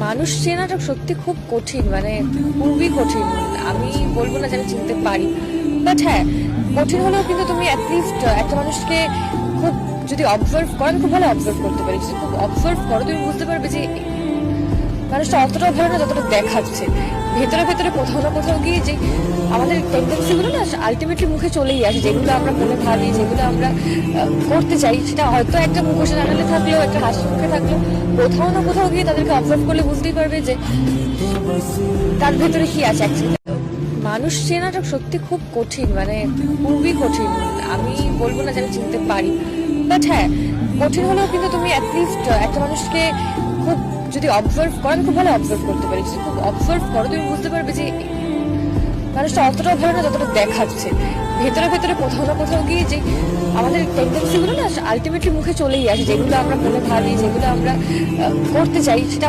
মানুষ চেনাটা সত্যি খুব কঠিন, মানে খুবই কঠিন। আমি বলবো না যে আমি চিনতে পারি, বাট হ্যাঁ, কঠিন হলেও কিন্তু তুমি অ্যাটলিস্ট একটা মানুষকে খুব যদি অবজার্ভ করো, আমি খুব ভালো অবজার্ভ করতে পারি, যদি খুব অবজার্ভ করো তুমি বুঝতে পারবে যে মানুষটা অতটাও ভালো না যতটা দেখাচ্ছে। ভেতরে ভেতরে কোথাও না কোথাও গিয়ে যে আমাদের টেন্ডেন্সিগুলো না আলটিমেটলি মুখে চলেই আসে, যেগুলো আমরা মনে ভাবি, যেগুলো আমরা করতে চাই, সেটা হয়তো একটা মুখোশের আড়ালে থাকলেও, একটা হাসি মুখে থাকলেও, কোথাও না কোথাও গিয়ে তাদেরকে অবজার্ভ করলে বুঝতেই পারবে যে তার ভেতরে কি আছে অ্যাকচুয়ালি। মানুষ চেনাটা সত্যি খুব কঠিন, মানে খুবই কঠিন। আমি বলবো না যে আমি চিনতে পারি, বাট হ্যাঁ, কঠিন হলেও কিন্তু তুমি অ্যাটলিস্ট একটা মানুষকে খুব যদি অবজার্ভ করো, আমি খুব ভালো অবজার্ভ করতে পারি, যদি খুব অবজার্ভ করো তুমি বুঝতে পারবে যে মানুষটা অতটাও ভালো না যতটা দেখাচ্ছে। ভেতরে ভেতরে কোথাও না কোথাও গিয়ে যে আমাদের টেন্ডেন্সিগুলো না আলটিমেটলি মুখে চলেই আসে, যেগুলো আমরা মনে ভাবি, যেগুলো আমরা করতে চাই, সেটা